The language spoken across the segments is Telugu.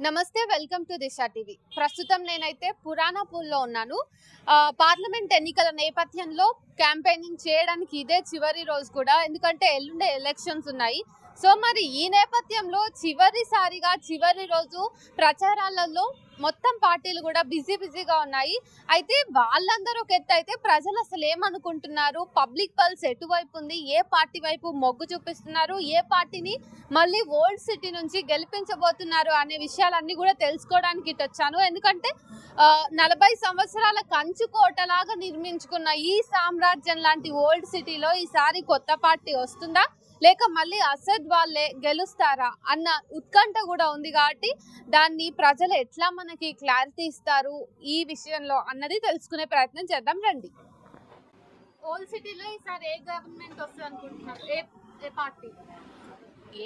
నమస్తే, వెల్కమ్ టు దిశ టీవీ. ప్రస్తుతం నేనైతే పురాణపూల్లో ఉన్నాను. పార్లమెంట్ ఎన్నికల నేపథ్యంలో క్యాంపెయినింగ్ చేయడానికి ఇదే చివరి రోజు కూడా, ఎందుకంటే ఎల్లుండే ఎలక్షన్స్ ఉన్నాయి. సో మరి ఈ నేపథ్యంలో చివరిసారిగా చివరి రోజు ప్రచారాలలో మొత్తం పార్టీలు కూడా బిజీగా ఉన్నాయి. అయితే వాళ్ళందరూ ఒక ఎత్తు అయితే ప్రజలు అసలు ఏమనుకుంటున్నారు, పబ్లిక్ పల్స్ ఎటువైపు ఉంది, ఏ పార్టీ వైపు మొగ్గు చూపిస్తున్నారు, ఏ పార్టీని మళ్ళీ ఓల్డ్ సిటీ నుంచి గెలిపించబోతున్నారు అనే విషయాలన్నీ కూడా తెలుసుకోవడానికి ఇటు వచ్చాను. ఎందుకంటే 40 సంవత్సరాల కంచుకోటలాగా నిర్మించుకున్న ఈ సామ్రాజ్యం లాంటి ఓల్డ్ సిటీలో ఈసారి కొత్త పార్టీ వస్తుందా, లేక మళ్ళీ అసద్ వాళ్ళే గెలుస్తారా అన్న ఉత్కంఠ కూడా ఉంది. కాబట్టి దాన్ని ప్రజలు ఎట్లా మనకి క్లారిటీ ఇస్తారు ఈ విషయంలో అన్నది తెలుసుకునే ప్రయత్నం చేద్దాం రండి. ఓల్డ్ సిటీలో ఈసారి ఏ గవర్నమెంట్ వస్తుంది అనుకుంటున్నారు, ఏ పార్టీ?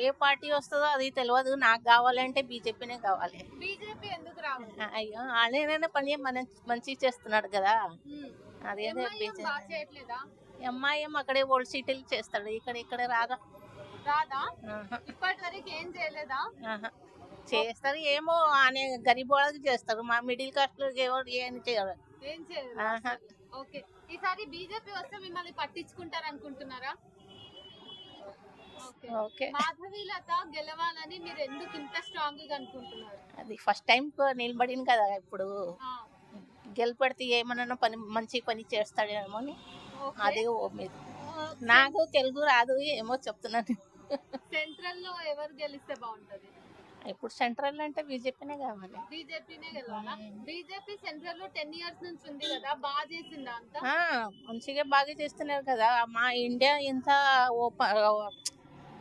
ఏ పార్టీ వస్తుందో అది తెలియదు. నాకు కావాలంటే బీజేపీనే కావాలి. బీజేపీ ఎందుకు రావాలి? అయ్యో వాళ్ళేనైనా పని మంచి చేస్తున్నాడు కదా. అదేదో చేయట్లేదా? ఎంఐఎం అక్కడే ఓల్డ్ సిటీలు చేస్తాడు, ఇక్కడ రాదా. ఇప్పటి వరకు ఏం చేయలేదా? చేస్తారు ఏమో అనే గరీబ్ వాళ్ళకి చేస్తారు, మా మిడిల్ క్లాస్ ఏం చేయరు. ఓకే, ఈసారి బీజేపీ వస్తే మిమ్మల్ని పట్టించుకుంటారు అనుకుంటున్నారా? మాధవీలత గెలవాలని మీరు ఎందుకు ఇంత స్ట్రాంగ్ గా అనుకుంటున్నారు? అది ఫస్ట్ టైం నిలబడింది కదా, ఇప్పుడు గెలిపెడితే ఏమన్నా మంచి పని చేస్తాడేమో అని అదే మీద. నాకు తెలుగు రాదు, ఏమో చెప్తున్నాను. సెంట్రల్ లో ఎవరు గెలిస్తే బాగుంటది? ఇప్పుడు సెంట్రల్ అంటే బీజేపీనే కావాలి. బీజేపీనే గెలవాలా? బీజేపీ సెంట్రల్ లో 10 years నుంచి ఉంది కదా, బాగా చేసిందా? అంతా మంచిగా బాగా చేస్తున్నారు కదా. మా ఇండియా ఇంత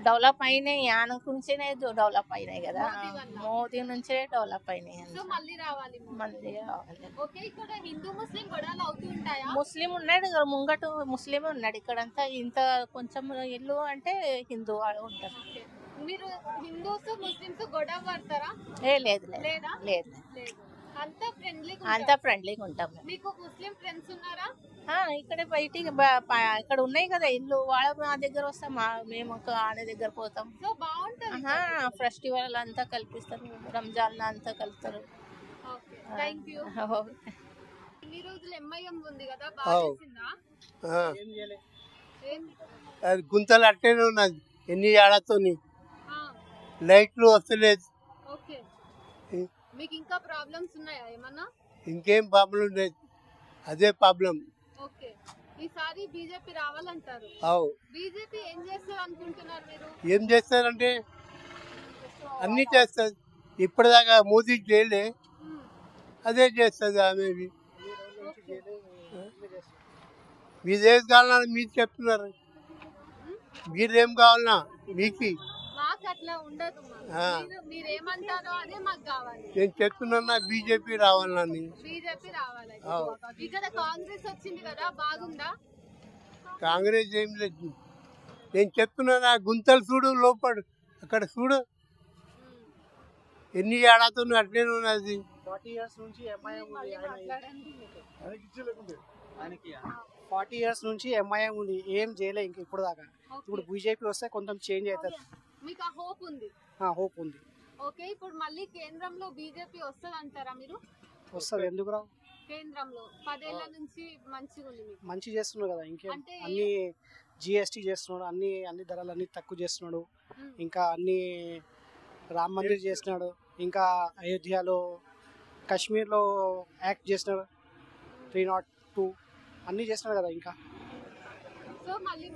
డెవలప్ అయినాయి ఆయన నుంచేనే డెవలప్ అయినాయి కదా, మోదీ నుంచే డెవలప్ అయినాయి. మళ్ళీ రావాలి. ఇక్కడ హిందూ ముస్లిం గొడవలు అవుతూ ఉంటాయా? ముస్లిం ఉన్నాడు ముంగట, ముస్లిం ఉన్నాడు ఇక్కడంతా. ఇంత కొంచెం ఇల్లు అంటే హిందూ వాళ్ళు ఉంటారు. మీరు హిందూస్ ముస్లింస్ గొడవ పడతారా? లేదు లేదు, అంతా ఫ్రెండ్లీగా ఉంటాం. మీకు ముస్లిం ఫ్రెండ్స్ ఉన్నారా? ఇక్కడ బయటికి ఇక్కడ ఉన్నాయి కదా ఇల్లు, వాళ్ళ మా దగ్గర వస్తాం, మేము ఆడ దగ్గర పోతాం. ఫెస్టివల్ అంతా కల్పిస్తారు, రంజాన్ అంతా కలుపుతారు. అది గుంతలు అట్టేనే ఉన్నది, ఎన్ని ఏడాతో లైట్లు వస్తలేదు. మీకు ఇంకా ప్రాబ్లమ్స్ ఉన్నాయా ఏమన్నా? ఇంకేం ప్రాబ్లం లేదు, అదే ప్రాబ్లం. ఈసారి బీజేపీ రావాలంటారు. బీజేపీ ఏం చేస్తారు అనుకుంటున్నారు మీరు? ఏం చేస్తారంటే అన్ని చేస్తారు. ఇప్పటిదాకా మోదీ చేయలే, అదే చేస్తుంది ఆమె. మీరేం కావాలన్నా మీరు చెప్తున్నారు, మీరేం కావాలన్నా మీకు. మాకు అట్లా ఉండదు, మీరేమంటారో అదే మాకు కావాలి. నేను చెప్తున్నా బీజేపీ రావాలని. బీజేపీ రావాలి. ఇక్కడ కాంగ్రెస్ వచ్చింది కదా, బాగుందా? కాంగ్రెస్ ఏం లేదు, నేను చెప్తున్నా గుంతలు చూడు, లోపల అక్కడ చూడు ఎన్ని ఏడాతో అట్లే ఉన్నది. 40 years నుంచి ఎంఐఎం ఉంది, ఏం చేయలే ఇంక ఇప్పుడు దాకా. ఇప్పుడు బీజేపీ వస్తే కొంచెం చేంజ్ అవుతుంది. మీకు హోప్ ఉంది? హోప్ ఉంది. ఓకే, ఇప్పుడు మళ్ళీ కేంద్రంలో బీజేపీ వస్తుంది అంటారా మీరు? వస్తుంది, ఎందుకు రావు? కేంద్రంలో 10 ఏళ్ల నుంచి మంచిగా ఉంది, మంచి చేస్తున్నాడు కదా. ఇంకే అన్ని జిఎస్టీ చేస్తున్నాడు, అన్ని ధరలు అన్ని తక్కువ చేస్తున్నాడు. ఇంకా అన్ని రామ్ మందిర్ చేస్తున్నాడు, ఇంకా అయోధ్యలో కాశ్మీర్లో యాక్ట్ చేస్తున్నాడు 302 అన్ని చేస్తున్నాడు కదా. ఇంకా సో మళ్ళీ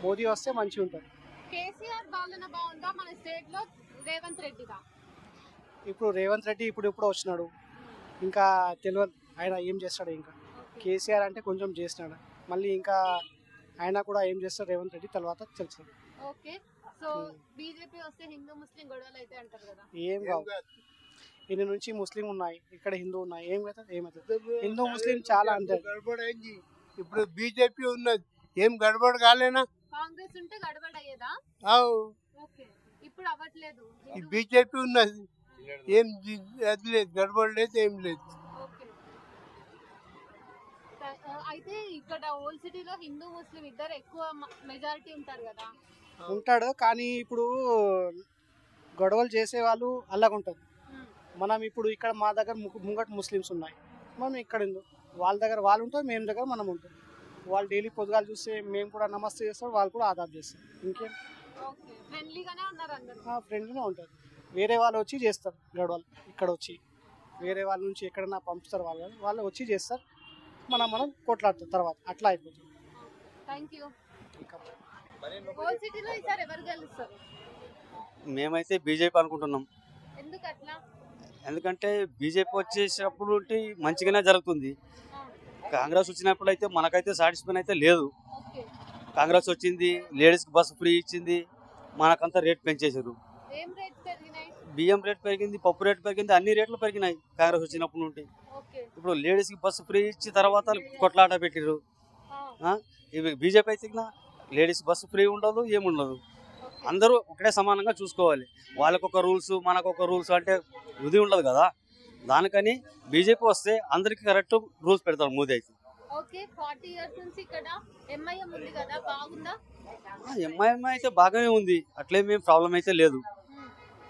మోదీ వస్తే మంచిగా ఉంటుంది. కేసీఆర్ పాలన బాగుందా మన స్టేట్ లో? రేవంత్ రెడ్డిదా? ఇప్పుడు రేవంత్ రెడ్డి ఇప్పుడు వచ్చినాడు, ఇంకా తెలియదు ఆయన ఏం చేస్తాడు. ఇంకా కేసీఆర్ అంటే కొంచెం చేస్తున్నాడు, మళ్ళీ ఇంకా ఆయన కూడా ఏం చేస్తాడు రేవంత్ రెడ్డి తర్వాత తెలుస్తుంది. ఓకే, సో బీజేపీ వస్తే హిందూ ముస్లిం గొడవలు అయితే అంటారు కదా? ఏం కాదు, ఇన్ని నుంచి ముస్లిం ఉన్నాయి, ఇక్కడ హిందూ ఉన్నాయి, ఏమవుతుంది? హిందూ ముస్లిం చాలా అంతే. గడబడైంది, ఇప్పుడు బీజేపీ ఉన్నది, ఏం గడబడ కాలేనా? కాంగ్రెస్ ఉంటే గడబడ అయ్యేదా? ఓకే, ఇప్పుడు అవ్వట్లేదు. బీజేపీ ఉన్నది, ఏం అది లేదు, గడబడ లేదు, ఏం లేదు. అయితే ఇక్కడ ఓల్డ్ సిటీలో హిందూ ముస్లిం ఇద్దరు ఎక్కువ మెజారిటీ ఉంటారు కదా? ఉంటాడు, కానీ ఇప్పుడు గొడవలు చేసే వాళ్ళు అలాగుంటారు. మనం ఇప్పుడు ఇక్కడ మా దగ్గర ముంగట ముస్లిమ్స్ ఉన్నాయి, మనం ఇక్కడ ఎందుకు? వాళ్ళ దగ్గర వాళ్ళు ఉంటారు, మేము దగ్గర మనం ఉంటాం. వాళ్ళు డైలీ పొద్దుగాలు చూస్తే మేము కూడా నమస్తే చేస్తాం, వాళ్ళు కూడా ఆదాబ్ చేస్తారు. ఇంకేం ఫ్రెండ్లీగానే ఉన్నారు అందరూ. ఫ్రెండ్లీనే ఉంటారు. వేరే వాళ్ళు వచ్చి చేస్తారు గొడవలు, ఇక్కడ వచ్చి వేరే వాళ్ళ నుంచి ఎక్కడన్నా పంపిస్తారు, వాళ్ళు వచ్చి చేస్తారు, మనం కొట్లాడతాం తర్వాత, అట్లా అయిపోతుంది. Thank you. ఓల్డ్ సిటీలో ఈసారి ఎవరు గెలుస్తారు? మేమైతే బీజేపీ అనుకుంటున్నాం. ఎందుకు అట్లా? ఎందుకంటే బీజేపీ వచ్చేసినప్పుడు మంచిగానే జరుగుతుంది. కాంగ్రెస్ వచ్చినప్పుడు అయితే మనకైతే సాటిస్ఫై అయితే లేదు. ఓకే. కాంగ్రెస్ వచ్చింది, లేడీస్కి బస్సు ఫ్రీ ఇచ్చింది, మనకంతా రేట్ పెంచేసారు. ఏం రేట్ పెరిగినాయి? బియ్యం రేట్ పెరిగింది, పప్పు రేట్ పెరిగింది, అన్ని రేట్లు పెరిగినాయి కాంగ్రెస్ వచ్చినప్పుడు నుండి. ఓకే. ఇప్పుడు లేడీస్కి బస్సు ఫ్రీ ఇచ్చి తర్వాత కొట్లాట పెట్టిరు. ఇవి బీజేపీ అయితే లేడీస్ బస్సు ఫ్రీ ఉండదు, ఏముండదు. అందరూ ఒకటే సమానంగా చూసుకోవాలి. వాళ్ళకొక రూల్స్, మనకొక రూల్స్ అంటే ఇది ఉండదు కదా. దానికని బీజేపీ వస్తే అందరికి కరెక్ట్ రూల్స్ పెడతారు మోదీ అయితే. ఓకే. 40 ఇయర్స్ నుంచి ఇక్కడ ఎంఐఎం ఉంది కదా, బాగుందా? ఎంఐఎం అయితే బాగానే ఉంది, అట్లేమేం ప్రాబ్లం అయితే లేదు.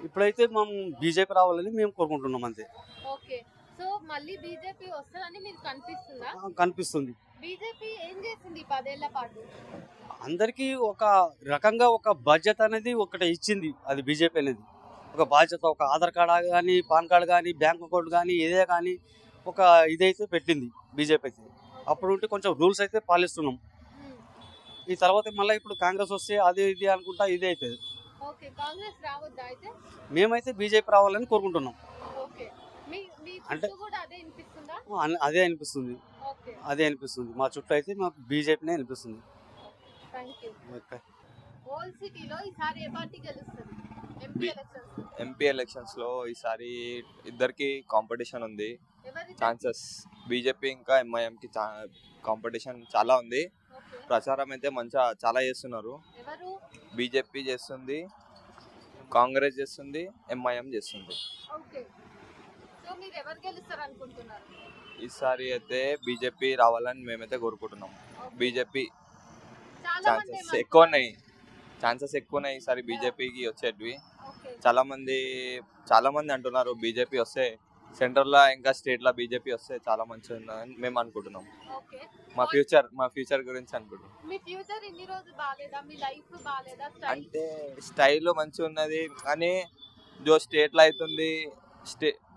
ఇప్పుడైతే మనం బీజేపీ రావాలని మేము కోరుకుంటున్నాం అంతే. ఓకే. సో మళ్ళీ బీజేపీ వస్తుందని మీకు కనిపిస్తుందా? కనిపిస్తుంది. బీజేపీ ఏం చేసింది 10 ఏళ్ల పాటు? అందరికీ ఒక రకంగా ఒక బాధ్యత అనేది ఒకటి ఇచ్చింది. అది బీజేపీ అనేది ఒక బాధ్యత, ఒక ఆధార్ కార్డు కానీ, పాన్ కార్డు కానీ, బ్యాంక్ అకౌంట్ కానీ, ఏదే కానీ ఒక ఇదైతే పెట్టింది బీజేపీ అయితే. అప్పుడు ఉంటే కొంచెం రూల్స్ అయితే పాలిస్తున్నాం. ఈ తర్వాత మళ్ళీ ఇప్పుడు కాంగ్రెస్ వస్తే అదే ఇది అనుకుంటా ఇదే అవుతుంది. ఓకే. కాంగ్రెస్ రావద్దా అయితే? మేమైతే బీజేపీ రావాలని కోరుకుంటున్నాం. ఓకే. మీ అంటే చుట్టూ కూడా అదే అనిపిస్తుందా? అదే అనిపిస్తుంది, ఓకే. అదే అనిపిస్తుంది. మా చుట్టూ అయితే మాకు బీజేపీనే అనిపిస్తుంది. Thank you. ఓకే. ఓల్డ్ సిటీలో ఈసారి ఏ పార్టీ గెలుస్తుంది ఎంపీ ఎలక్షన్స్? ఎంపీ ఎలక్షన్స్ లో ఈసారి ఇద్దరికి కాంపిటీషన్ ఉంది. ఎవరి ఛాన్సెస్ బీజేపీ ఇంకా ఎంఐఎం కి కాంపిటీషన్ చాలా ఉంది. ఓకే. ప్రచారం అయితే మంచిగా చాలా చేస్తున్నారు. ఎవరు? బీజేపీ చేస్తుంది, కాంగ్రెస్ చేస్తుంది, ఎంఐఎం చేస్తుంది. ఓకే. సో మీరు ఎవరు గెలుస్తారు అనుకుంటున్నారు? ఈసారి అయితే బీజేపీ రావాలని మేమైతే కోరుకుంటున్నాం. బీజేపీ చాలా మంది ఛాన్సెస్ ఎక్కువ ఉన్నాయి, ఈసారి బీజేపీకి వచ్చేటివి. ఓకే. చాలా మంది అంటున్నారు బీజేపీ వస్తే సెంటర్ లో ఇంకా స్టేట్ లో బీజేపీ వస్తే చాలా మంచిగా ఉందని మేము అనుకుంటున్నాం. ఓకే. మా ఫ్యూచర్ గురించి అనుకుంటున్నాం. మీ ఫ్యూచర్ ఇన్ని రోజులు బాగాలేదా? మీ లైఫ్ బాగాలేదా? అంటే స్టైల్ మంచిగా ఉన్నది కానీ జో స్టేట్ లో అవుతుంది,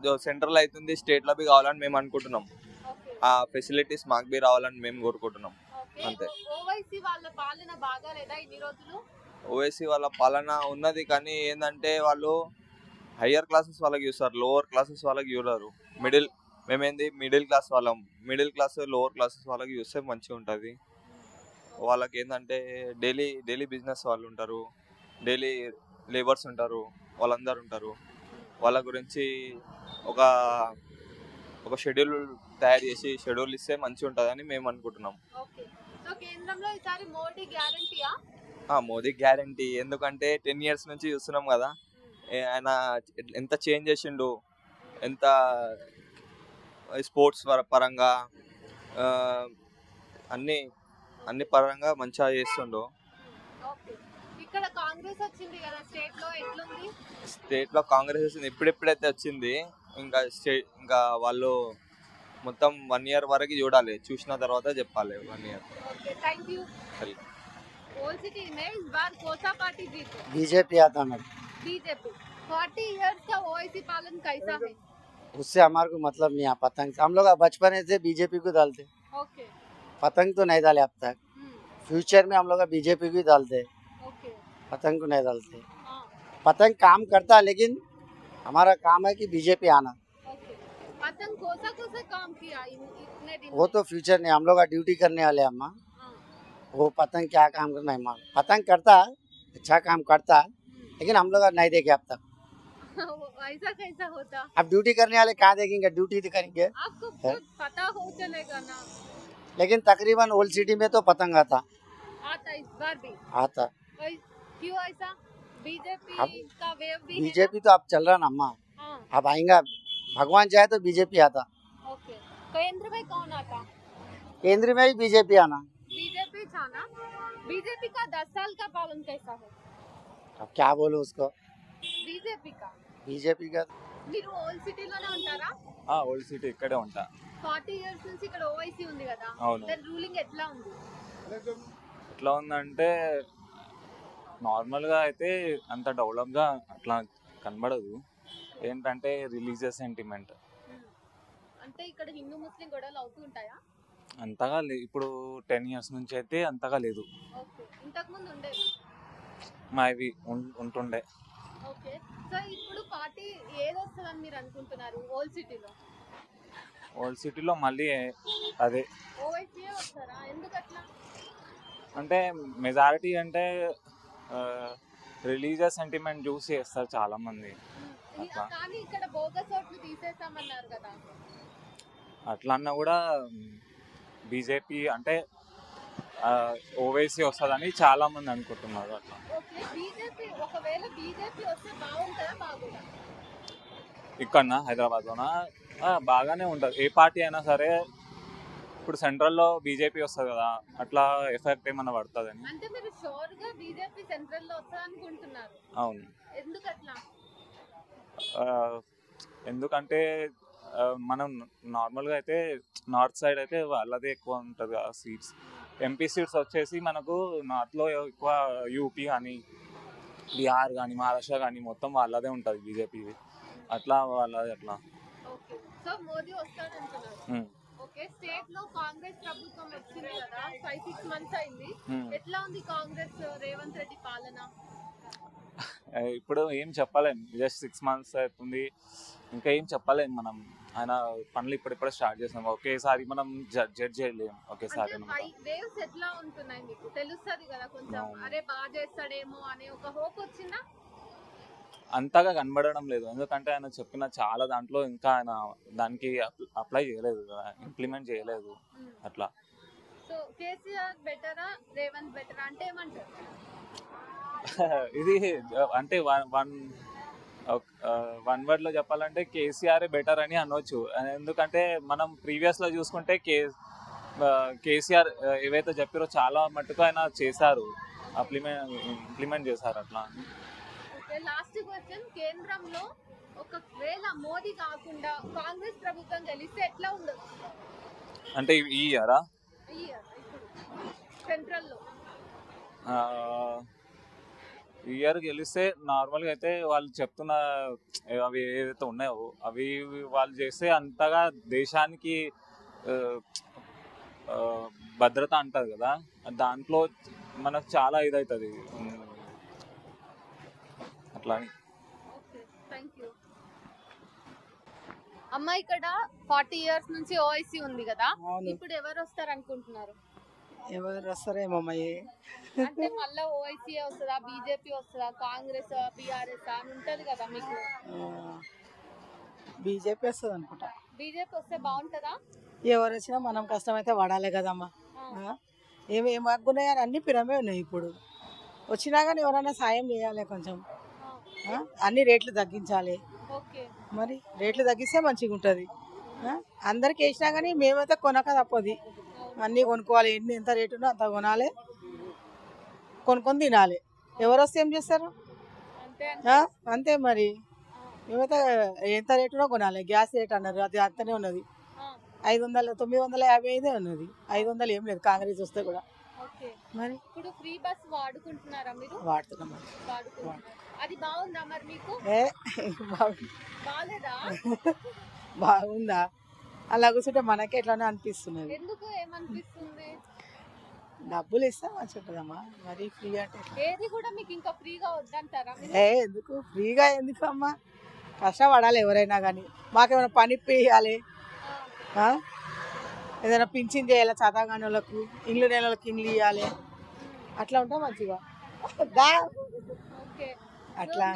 జో సెంట్రల్ లో అవుతుంది, స్టేట్ లో బి కావాలని మేము అనుకుంటున్నాం. ఓకే. ఆ ఫెసిలిటీస్ మాకు బి రావాలని మేము కోరుకుంటున్నాం. ఓకే. అంతే. ఓవైసీ వాళ్ళ పాలన బాగాలేదా ఇన్ని రోజులు? ఓవైసీ వాళ్ళ పాలన ఉన్నది కానీ ఏంటంటే వాళ్ళు హయ్యర్ క్లాసెస్ వాళ్ళకి చూస్తారు, లోవర్ క్లాసెస్ వాళ్ళకి చూడరు. మేమేంది మిడిల్ క్లాస్ వాళ్ళం, మిడిల్ క్లాస్ లోవర్ క్లాసెస్ వాళ్ళకి చూస్తే మంచిగా ఉంటుంది. వాళ్ళకి ఏంటంటే డైలీ బిజినెస్ వాళ్ళు ఉంటారు, డైలీ లేబర్స్ ఉంటారు, వాళ్ళందరూ ఉంటారు. వాళ్ళ గురించి ఒక షెడ్యూల్ తయారు చేసి షెడ్యూల్ ఇస్తే మంచిగా ఉంటుందని మేము అనుకుంటున్నాం. ఓకే. సో కేంద్రంలో ఈసారి మోడీ గ్యారంటీయా? మోదీ గ్యారంటీ, ఎందుకంటే 10 years నుంచి చూస్తున్నాం కదా ఆయన ఎంత చేంజ్ చేసిండు, ఎంత స్పోర్ట్స్ పరంగా అన్ని పరంగా మంచిగా చేస్తుండు. ఓకే. ఇక్కడ కాంగ్రెస్ వచ్చింది కదా స్టేట్ లో, ఎట్లుంది? స్టేట్ లో కాంగ్రెస్ వచ్చింది, ఇప్పుడెప్పుడైతే వచ్చింది, ఇంకా వాళ్ళు మొత్తం 1 year వరకు చూడాలి, చూసిన తర్వాత చెప్పాలి 1 year. Okay thank you. Old city में इस बार कौन सा पार्टी जीते? बीजेपी आता मैडम। बीजेपी। 40 इयर्स का ओवैसी पालन कैसा है? उससे हमारे को मतलब नहीं है। पतंग हम लोग बचपन से बीजेपी को डालते, ओके। पतंग तो नहीं डाले अब तक। फ्यूचर में हम लोग बीजेपी को डालते, ओके। पतंग को नहीं डालते। हाँ, पतंग काम करता है लेकिन हमारा काम है कि बीजेपी आना। ओके। पतंग कौन सा काम किया इतने दिन वो में? तो फ्यूचर नहीं, हम लोग ड्यूटी करने वाले हैं अम्मा। हाँ, वो पतंग क्या काम करना है मालूम। पतंग करता है, अच्छा काम करता है, लेकिन हम लोग नहीं देखे अब तक। ऐसा कैसा होता? अब ड्यूटी करने वाले कहाँ देखेंगे, ड्यूटी तो करेंगे। आपको खुद पता हो चलेगा ना। लेकिन तकरीबन ओल्ड सिटी में तो पतंग आता इस बार भी आता। क्यों ऐसा? बीजेपी अब- का वेव भी है बीजेपी तो अब चल रहा ना अम्मा, ना? हाँ, अब आएगा भगवान चाहे तो बीजेपी आता। ओके। केंद्र में कौन आता? केंद्र में ही बीजेपी आना। बीजेपी था ना। बीजेपी का 10 साल का पालन कैसा है? अब क्या बोलूं उसको। बीजेपी का बीजेपी का మీరు ఓల్డ్ సిటీలోనే ఉంటారా? ఓల్డ్ సిటీ ఇక్కడే ఉంటా. 40 ఇయర్స్ నుంచి ఇక్కడ ఓవైసీ ఉంది కదా, అవును. దాని రూలింగ్ ఎట్లా ఉంది? ఎట్లా ఉందంటే నార్మల్గా అయితే అంత డెవలప్గా అట్లా కనబడదు. ఏంటంటే రిలీజియస్ సెంటిమెంట్ అంటే ఇక్కడ హిందూ ముస్లిం గొడవలు అవుతూ ఉంటాయా? అంతగా ఇప్పుడు 10 years నుంచి అయితే అంతగా లేదు. ఓకే, ఇంతకు ముందు ఉండేది. మావి ఉంటుండే. ఓకే, సో ఇప్పుడు పార్టీ ఏది వస్తుందని మీరు అనుకుంటున్నారు ఓల్డ్ సిటీలో? ఓల్డ్ సిటీలో మళ్ళీ అదే ఓవైసీ వస్తారా? ఎందుకు అట్లా? అంటే మెజారిటీ అంటే రిలీజియస్ సెంటిమెంట్ చూసి చేస్తారు చాలా మంది. అట్లా కానీ ఇక్కడ బోగస్ ఓట్లు తీసేస్తామన్నారు కదా. అట్లా అన్నా కూడా బీజేపీ అంటే ఓవైసీ వస్తుందని చాలా మంది అనుకుంటున్నారు. అట్లా ఓకే, బీజేపీ ఒకవేళ బీజేపీ వస్తే బాగుంటుందా బాగుందా? ఇక్కడ హైదరాబాద్లోనా బాగానే ఉంటుంది. ఏ పార్టీ అయినా సరే ఇప్పుడు సెంట్రల్లో బీజేపీ వస్తుంది కదా, అట్లా ఎఫెక్ట్ ఏమన్నా పడుతుందని. అంటే మీరు షూర్ గా బీజేపీ సెంట్రల్ లో వస్తా అనుకుంటున్నారు? అవును. ఎందుకు అట్లా? ఎందుకంటే మనం నార్మల్గా అయితే నార్త్ సైడ్ అయితే వాళ్ళదే ఎక్కువ ఉంటుంది కదా సీట్స్. ఎంపీ సీట్స్ వచ్చేసి మనకు నార్త్లో ఎక్కువ యూపీ కానీ బీహార్ కానీ మహారాష్ట్ర కానీ మొత్తం వాళ్ళదే ఉంటుంది బీజేపీ. అట్లా వాళ్ళది అట్లా. ఓకే, సో మోదీ వస్తాడంటున్నారు. ఓకే, స్టేట్ లో కాంగ్రెస్ ప్రభుత్వం వచ్చింది కదా, 5-6 months అయింది. ఎట్లా ఉంది కాంగ్రెస్ రేవంత్ రెడ్డి పాలన? ఇప్పుడు ఏం చెప్పలేం, జస్ట్ 6 months అవుతుంది, ఇంకా ఏం చెప్పలేం మనం. ఆయన పనులు ఇప్పుడిప్పుడే స్టార్ట్ చేసాం, ఒకేసారి మనం జడ్జ్ చేయలేం ఒకేసారి. వేవ్స్ ఎట్లా ఉంటున్నాయి మీకు తెలుస్తుంది కదా కొంచెం, అరే బాగా చేస్తాడేమో అనే ఒక హోప్ వచ్చిందా? అంతగా కనబడడం లేదు, ఎందుకంటే ఆయన చెప్పిన చాలా దాంట్లో ఇంకా ఆయన దానికి అప్లై చేయలేదు కదా, ఇంప్లిమెంట్ చేయలేదు అట్లా. సో కేసీఆర్ బెటరా రేవంత్ బెటరా అంటే ఏమంటారు? ఇది అంటే వన్ వర్డ్ లో చెప్పాలంటే కేసీఆర్ బెటర్ అని అనొచ్చు. ఎందుకంటే మనం ప్రీవియస్ లో చూసుకుంటే కేసీఆర్ ఏవైతే చెప్పారో చాలా మట్టుకు ఆయన చేశారు, ఇంప్లిమెంట్ చేశారు అట్లా. లాస్ట్ క్వశ్చన్, కేంద్రంలో ఒకవేళ మోదీ కాకుండా కాంగ్రెస్ ప్రభుత్వం గెలిస్తే ఎట్లా ఉండదు? అంటే ఈ ఇయరా సెంట్రల్ లో ఇయర్ గెలిస్తే నార్మల్గా అయితే వాళ్ళు చెప్తున్న అవి ఏదైతే ఉన్నాయో అవి వాళ్ళు చేస్తే అంతగా దేశానికి భద్రత అంటారు కదా, దాంట్లో మనకు చాలా ఇదవుతుంది అట్లా అని. అమ్మ ఇక్కడ 40 years నుంచి ఓఐసీ ఉంది కదా, ఇప్పుడు ఎవరు వస్తారు అనుకుంటున్నారు? ఎవరు వస్తారేమో అంటే మళ్ళీ ఓఐసీ వస్తుందా, బీజేపీ వస్తుందా, కాంగ్రెస్, బీఆర్ఎస్ అని ఉంటది కదా మీకు? బీజేపీ వస్తుంది అనుకుంటా. బీజేపీ వస్తే బాగుంటుందా? ఎవరు వచ్చినా మనం కష్టమైతే పడాలి కదమ్మా. ఏమి హక్కున్నాయి అని అన్ని పిరమే ఉన్నాయి. ఇప్పుడు వచ్చినా కానీ ఎవరైనా సాయం చేయాలి కొంచెం, అన్ని రేట్లు తగ్గించాలి. మరి రేట్లు తగ్గిస్తే మంచిగా ఉంటుంది. అందరికి వేసినా కానీ మేమైతే కొనక తప్పది, అన్నీ కొనుక్కోవాలి. ఎంత రేటు ఉన్నా అంత కొనాలి, కొనుక్కొని తినాలి. ఎవరు వస్తే ఏం చేస్తారు? అంతే మరి. మేమైతే ఎంత రేటునో కొనాలి. గ్యాస్ రేట్ అన్నారు, అది అంతనే ఉన్నది. 500 955 ఉన్నది, 500 ఏం లేదు కాంగ్రెస్ వస్తే కూడా. మరి ఇప్పుడు ఫ్రీ బస్ వాడుకుంటున్నారా మీరు? వాడుతున్నాం. అది బాగుందా మరి మీకు? బాలేదా? బాగుందా? అలా కూర్చుంటే మనకే ఎట్లానో అనిపిస్తున్నది. ఎందుకు ఏమనిపిస్తుంది? డబ్బులు ఇస్తాం మంచిదమ్మా, మరి ఫ్రీ అంటే ఏది కూడా మీకు ఇంకా ఫ్రీగా వద్దంటారా? ఎందుకు ఫ్రీగా ఎందుకు అమ్మా, కష్టపడాలి ఎవరైనా కానీ. మాకేమైనా పని ఇవ్వాలి, ఏదైనా పింఛన్ చేయాలి, చదవగానే వాళ్ళకు ఇల్లు లేని వాళ్ళకి ఇల్లు ఇవ్వాలి, అట్లా ఉంటా మంచిగా. అట్లా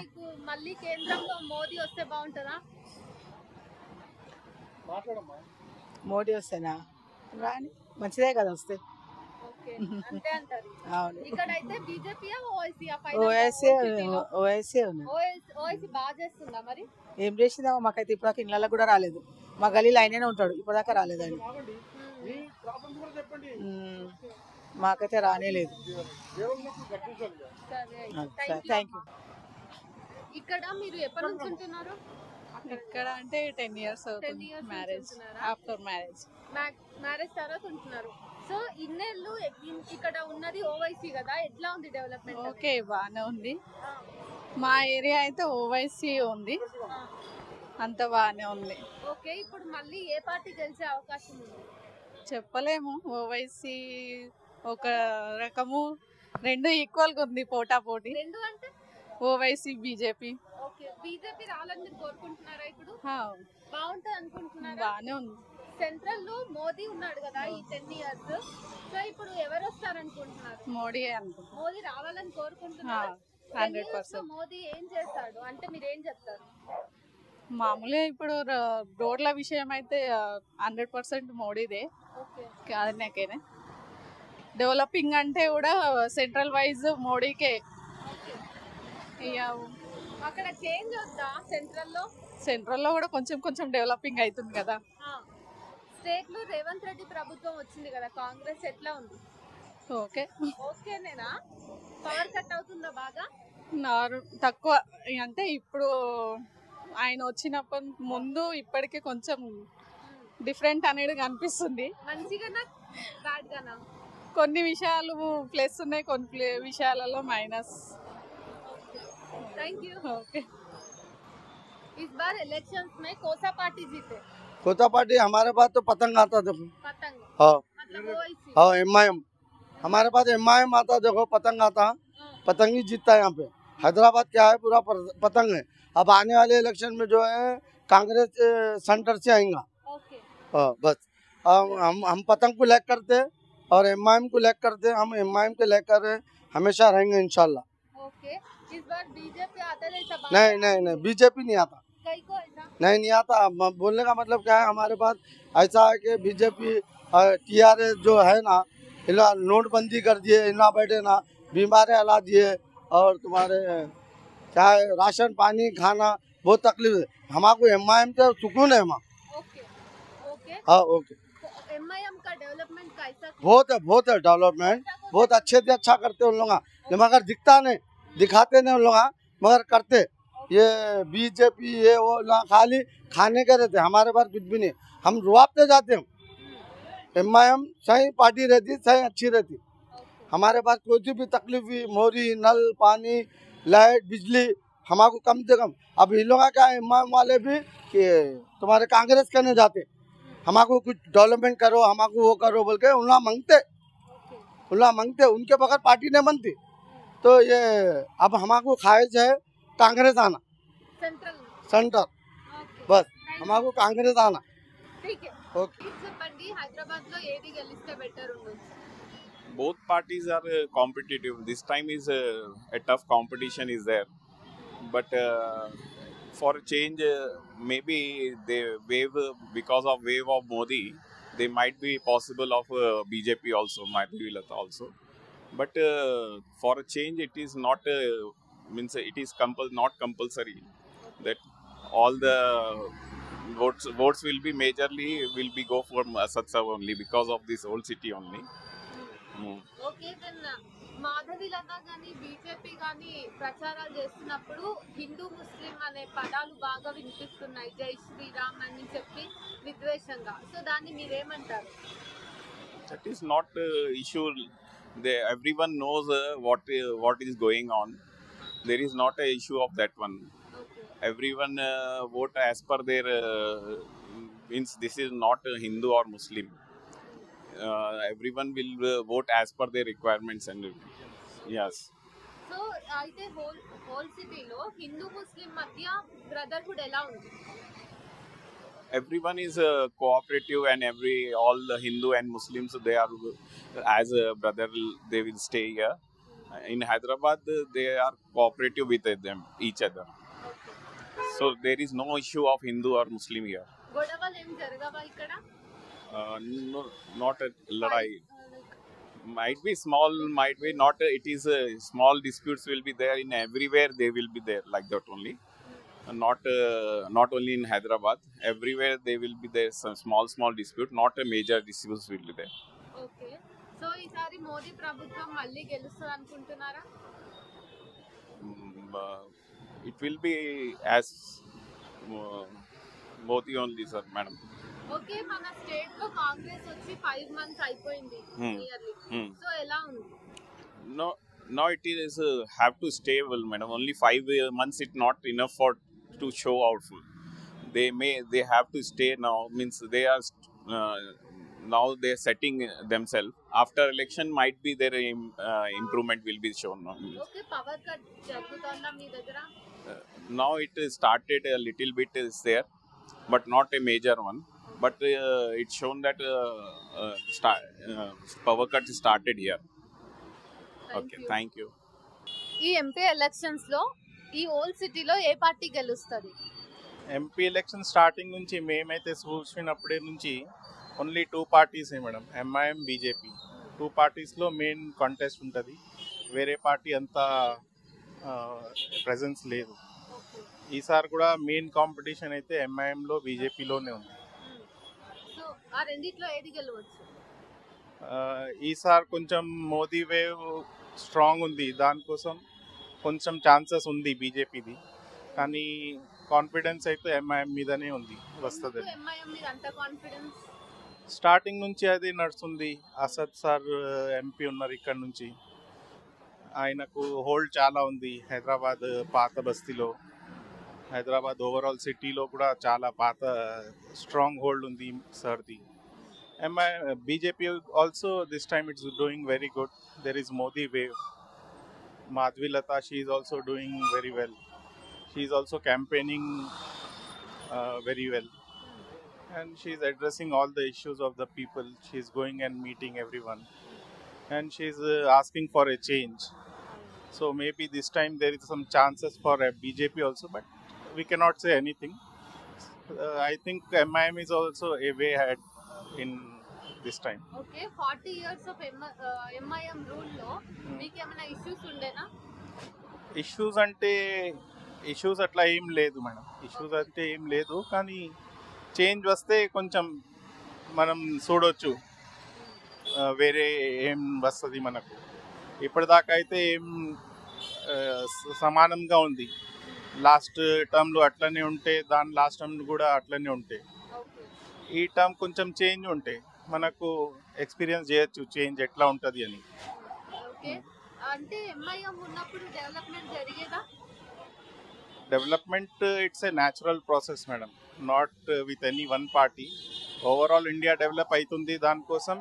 మళ్ళీ కేంద్రంలో మోదీ వస్తే బాగుంటుందా? మోడీ వస్తేనా రాని మంచిదే కదా వస్తే. ఏం చేసిందా మాకైతే ఇప్పటిదాకా ఇళ్ళలో కూడా రాలేదు. మా గలీలో ఆయననే ఉంటాడు, ఇప్పటిదాకా రాలేదండి. మాకైతే రానేలేదు. Thank you. ఇక్కడ మీరు ఎప్పటి నుంచి ఉంటున్నారు? ఇక్కడ అంటే 10 years 10 అవుతుంది years నుంచి మ్యారేజ్ ఉంటున్నారా? After marriage. మ్యారేజ్ తర్వాత ఉంటున్నారు. సో ఇన్నేళ్ళు ఇక్కడ ఉన్నది ఓవైసీ కదా, ఎట్లా ఉంది డెవలప్మెంట్? ఓకే బాగానే ఉంది. మా ఏరియా అయితే ఓవైసీ ఉంది, అంత బాగానే ఉంది. ఓకే, ఇప్పుడు మళ్ళీ ఏ పార్టీ గెలిచే అవకాశం ఉంది? చెప్పలేము. ఓవైసీ ఒక రకము, రెండు ఈక్వల్గా ఉంది పోటా పోటీ. రెండు అంటే ఓవైసీ బీజేపీ ఓకే, బీజేపీ రావాలని మీరు కోరుకుంటున్నారా? ఇప్పుడు బాగుంటది అనుకుంటున్నారా? బాగానే ఉంది. సెంట్రల్ లో మోదీ ఉన్నాడు కదా ఈ 10 years. సో ఇప్పుడు ఎవరు వస్తారనుకుంటున్నారు? మోడీ అనుకుంటున్నాను. మోదీ రావాలని కోరుకుంటున్నారు. 100%. మోదీ ఏం చేస్తాడు అంటే మీరు ఏం చెప్తారు? మామూలుగా ఇప్పుడు రోడ్ల విషయం అయితే 100% మోడీదే. కాదనేకేనే డెవలపింగ్ అంటే కూడా సెంట్రల్ వైజ్ మోడీకే. అక్కడ చేంజ్ వద్దా సెంట్రల్లో కూడా కొంచెం కొంచెం డెవలపింగ్ అవుతుంది కదా. స్టేట్ లో రేవంత్ రెడ్డి ప్రభుత్వం వచ్చింది కదా, కాంగ్రెస్ ఎట్లా ఉంది? ఓకే ఓకేనేనా? పవర్ కట్ అవుతుందా బాగా? తక్కువ అంటే ఇప్పుడు ఆయన వచ్చినప్పటి ముందు ఇప్పటికే కొంచెం డిఫరెంట్ అనేది కనిపిస్తుంది. మంచిగానా బ్యాడ్గానా? కొన్ని విషయాలు ప్లస్ ఉన్నాయి, కొన్ని విషయాలలో మైనస్. Thank you. ओके। इस बार इलेक्शंस में कौन सा पार्टी जीते? कोता पार्टी हमारे पास तो पतंग आता देखो। पतंग? हाँ मतलब वो ऐसी? हाँ MIM हमारे पास MIM आता देखो, पतंग आता, पतंग ही जीतता है यहाँ पे। हैदराबाद क्या है पूरा पतंग है। अब आने वाले इलेक्शन में जो है कांग्रेस सेंटर से आएगा। हाँ बस हम पतंग को लैक करते और MIM को लैक करते, हम MIM के लेकर हमेशा रहेंगे इंशाल्लाह। ओके। इस बार बीजेपी आता है ऐसा बात? नहीं बीजेपी नहीं आता। कहीं को ऐसा? नहीं आता। बोलने का मतलब क्या है, हमारे पास ऐसा है कि बीजेपी TRS जो है ना, नोटबंदी कर दिए, इतना बैठे ना, बीमारी हला दिए और तुम्हारे क्या है राशन पानी खाना बहुत तकलीफ है। हमारे MIM से सुकून है वहाँ। Okay okay. हाँ ओके। MIM का डेवलपमेंट कैसा? बहुत है डेवलपमेंट, बहुत अच्छे से अच्छा करते उन लोग, मगर दिखता नहीं, दिखाते नहीं उन लोग, मगर करते। ये बीजेपी ये वो खाली खाने के रहते, हमारे पास कुछ भी नहीं। हम रुआबते जाते हैं, MIM सही पार्टी रहती, सही अच्छी रहती। हमारे पास कोई भी तकलीफ हुई, मोरी नल पानी लाइट बिजली हमारे कम से कम। अब इन लोगों का MIM वाले भी कि तुम्हारे कांग्रेस करने जाते, हमारे कुछ डेवलपमेंट करो, हमारे वो करो बोल के उन्हें मांगते, उनके बगैर पार्टी नहीं बनती। तो ये अब हमारे ख्वाहिश है कांग्रेस आना, सेंटर बस हमारे कांग्रेस आना। ठीक है ओके। చెప్పండి, హైదరాబాద్ లో ఏది గెలిస్తే బెటర్ ఉండొచ్చు? Both parties are competitive. This time is a tough competition is there, but for a change, maybe they wave because of wave of Modi, they might be possible of BJP also, might be also. But for a change, it is not means it is not compulsory that all the votes will be majorly will be go for Satsa only because of this old city only. Okay, మాధవిలన్నా కానీ బీజేపీ కానీ ప్రచారాలు చేస్తున్నప్పుడు హిందూ ముస్లిం అనే పదాలు బాగా వినిపిస్తున్నాయి, జై శ్రీరామ్ అని చెప్పి విద్వేషంగా. సో దాన్ని మీరేమంటారు? That is not issue. Everyone knows what is going on. There is not a issue of that one. Everyone vote as per their means. This is not Hindu or Muslim. Everyone will vote as per their requirements and yes. So అయితే హోల్ సిటీలో హిందూ ముస్లిం మధ్య బ్రదర్హుడ్ ఎలా ఉంది? Everyone is cooperative and all the Hindu and Muslims, they are as a brother, they will stay here. In Hyderabad they are cooperative with them each other. So there is no issue of Hindu or Muslim here. గొడవలు ఏం జరగవా ఇక్కడ? No, not a ladai. Might be small, might be not. It is small disputes will be there in everywhere. They will be there like that only. Not only in Hyderabad. Everywhere they will be there. Some small dispute. Not a major disputes will be there. Okay. So ఈసారి మోదీ ప్రభుత్వం మళ్ళీ గెలుస్తుంది అనుకుంటున్నారా? It will be as both only, sir, madam. Okay, మన స్టేట్ లో కాంగ్రెస్ వచ్చి 5 months అయిపోయింది నియర్లీ. సో ఎలా ఉంది? No, now it is have to stay well, madam. Only 5 months it not enough for to show outful. They have to stay now. Means they are now they are setting themselves. After election might be their improvement will be shown now. Okay, power cut జరుగుతుందా మీ దగ్గర? Now it is started a little bit is there, but not a major one. But it's shown that power cut started here. Okay, thank you. ఈ ఎంపీ ఎలక్షన్స్ లో ఈ ఓల్డ్ సిటీలో ఏ పార్టీ గెలుస్తుంది? ఎంపీ ఎలక్షన్ స్టార్టింగ్ నుంచి మేమైతే చూసినప్పటి నుంచి ఓన్లీ 2 పార్టీసే మేడం, ఎంఐఎం బీజేపీ. 2 పార్టీస్లో మెయిన్ కాంటెస్ట్ ఉంటుంది. వేరే పార్టీ అంతా ప్రెజెన్స్ లేదు. ఈసారి కూడా మెయిన్ కాంపిటీషన్ అయితే ఎంఐఎంలో బీజేపీలోనే ఉంది. సో ఆ రెండిట్లో ఏది గెలవచ్చు? ఈసారి కొంచెం మోదీ వేవ్ స్ట్రాంగ్ ఉంది, దానికోసం కొంచెం ఛాన్సెస్ ఉంది బీజేపీది. కానీ కాన్ఫిడెన్స్ అయితే ఎంఐఎం మీదనే ఉంది, వస్తుంది. ఎంఐఎం మీద అంత కాన్ఫిడెన్స్? స్టార్టింగ్ నుంచి అది నడుస్తుంది. అసద్ సార్ ఎంపీ ఉన్నారు ఇక్కడ నుంచి, ఆయనకు హోల్డ్ చాలా ఉంది హైదరాబాద్ పాత బస్తీలో. హైదరాబాద్ ఓవరాల్ సిటీలో కూడా చాలా పాత స్ట్రాంగ్ హోల్డ్ ఉంది సార్ది. BJP also this time it's doing very good. There is Modi wave. Madhvi Lata, she is also doing very well. She is also campaigning very well, and she is addressing all the issues of the people. She is going and meeting everyone, and she is asking for a change. So maybe this time there is some chances for a BJP also, but we cannot say anything. I think MIM is also a way ahead in this time. Okay, 40 years of MIM rule లో మీకు ఏమైనా ఇష్యూస్ ఉండేనా? ఇష్యూస్ అంటే ఇష్యూస్ అట్లా ఏం లేదు మేడం. ఇష్యూస్ అంటే ఏం లేదు, కానీ చేంజ్ వస్తే కొంచెం మనం చూడొచ్చు వేరే ఏం వస్తుంది మనకు. ఇప్పటిదాకా అయితే ఏం సమానంగా ఉంది. లాస్ట్ టర్మ్లో అట్లనే ఉంటే దాని లాస్ట్ టర్మ్ కూడా అట్లనే ఉంటాయి. ఈ టర్మ్ కొంచెం చేంజ్ ఉంటే మనకు ఎక్స్పీరియన్స్ చేయొచ్చు చేంజ్ ఎట్లా ఉంటుంది అని. ఓకే, అంటే ఎంఐఎం ఉన్నప్పుడు డెవలప్మెంట్ జరిగేదా? Development it's a natural process madam, not with any one party. Overall India develop అవుతుంది, దానికోసం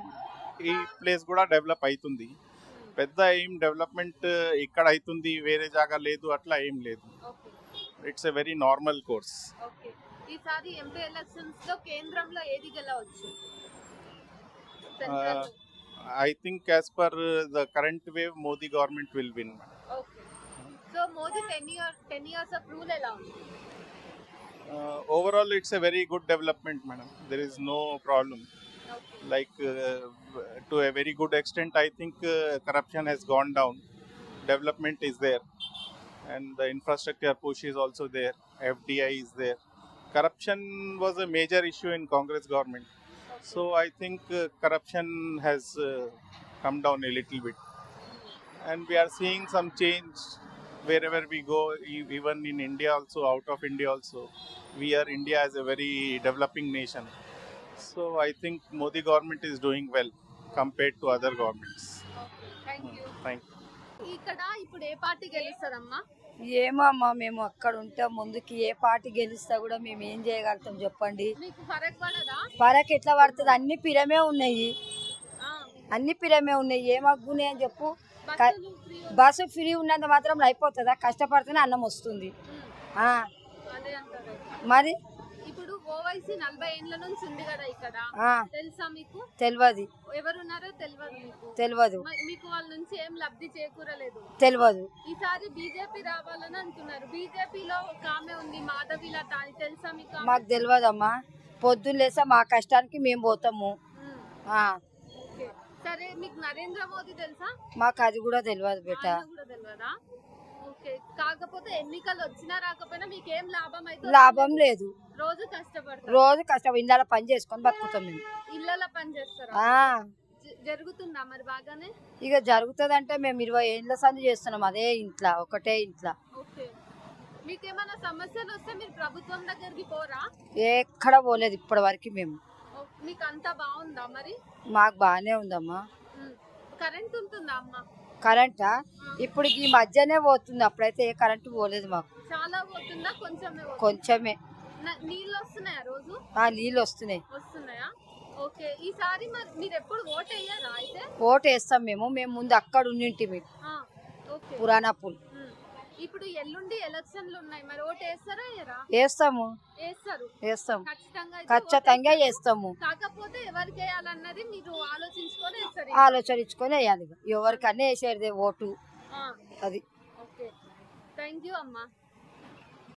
ఈ ప్లేస్ కూడా డెవలప్ అవుతుంది. పెద్ద ఏం డెవలప్మెంట్ ఇక్కడ అవుతుంది వేరే జాగా లేదు అట్లా ఏం లేదు. It's a very normal course. Okay, ఈసారి ఎంపీ ఎలక్షన్స్ లో కేంద్రంలో ఏది గెలవచ్చు? I think as per the current wave, Modi government will win. Okay. So Modi 10 years of rule ఎలా ఉంది? Overall, it's a very good development, madam. There is no problem. Okay. Like to a very good extent, I think corruption has gone down. Development is there, and the infrastructure push is also there. FDI is there. Corruption was a major issue in Congress government. So I think corruption has come down a little bit, and we are seeing some change wherever we go. Even in India also, out of India also, we are India as a very developing nation. So I think Modi government is doing well compared to other governments. Thank you. Thank you. ఇక్కడ ఇప్పుడు ఏ పార్టీ గెలుస్తారమ్మా? ఏమో అమ్మా, మేము అక్కడ ఉంటే ముందుకి ఏ పార్టీ గెలుస్తా కూడా మేము ఏం చేయగలుగుతాం చెప్పండి. మీకు ఫరక్ పడదా? ఫరక్ ఎట్లా పడుతుంది? అన్ని పిరమే ఉన్నాయి, అన్ని పిరమే ఉన్నాయి. ఏం అగ్గున్నాయి అని చెప్పు. బస్సు ఫ్రీ ఉన్నంత మాత్రం అయిపోతుందా? కష్టపడితేనే అన్నం వస్తుంది. మరి ఇప్పుడు ఓవైసీ 40 ఏళ్ల నుంచి ఉంది కదా ఇక్కడ, తెలుసా మీకు? తెలియదు. ఎవరున్నారో తెలియదు మీకు? తెలియదు. మీకు వాళ్ళ నుంచి ఏం లబ్ధి చేకూరలేదు? తెలియదు. ఈసారి బీజేపీ రావాలని అంటున్నారు. బీజేపీలో ఒక ఆమె ఉంది మాధవి లత, అని తెలుసా మీకు? మాకు తెలియదమ్మా. పొద్దున్న లేసా మా కష్టానికి మేము పోతాము. సరే, మీకు నరేంద్ర మోదీ తెలుసా? మాకు అది కూడా తెలియదు బేట. తెలియదా? ఓకే, కాకపోతే ఎన్నికలు వచ్చినా రాకపోయినా మీకు ఏం లాభం అయితే? లాభం లేదు. రోజు కష్టపడతారు. రోజు కష్టం ఇళ్ళ పని చేసుకొని బతుకుతాం మేము. ఇళ్ళ పని చేస్తారా? జరుగుతుందా మరి బాగానే? ఇక జరుగుతుంది అంటే మేము 20 ఏళ్ళ సంది చేస్తున్నాం అదే ఇంట్లో, ఒకటే ఇంట్లో. ఓకే, మీకేమైనా సమస్యలు వస్తే మీరు ప్రభుత్వం దగ్గరికి పోరా? ఎక్కడ పోలేదు ఇప్పటి వరకు మేము. మీకు అంతా బాగుందా మరి? మాకు బాగానే ఉందమ్మా. కరెంట్ ఉంటుందా అమ్మ? కరెంటా ఇప్పుడు ఈ మధ్యనే పోతుంది, అప్పుడైతే ఏ కరెంటు పోలేదు మాకు. చాలా పోతుందా? కొంచెమే? కొంచెమే. నీళ్ళు వస్తున్నాయా రోజు? నీళ్ళు వస్తున్నాయా? ఓకే. ఈసారి మరి మీరు ఎప్పుడు ఓట్ వేయరా? అయితే ఓటు వేస్తాం మేము ముందు అక్కడ ఉండింటిమి పురాణాపూల్. ఇప్పుడు ఎల్లుండి ఎలక్షన్లు ఉన్నాయి, మరి ఓటు వేస్తారా? వేస్తాము. వేస్తాం, ఖచ్చితంగా వేస్తాము. కాకపోతే ఎవరికి వేయాలన్నది మీరు ఆలోచించుకొని వేయాలి. ఎవరికన్నా వేసేది ఓటు అది. థ్యాంక్ యూ అమ్మా.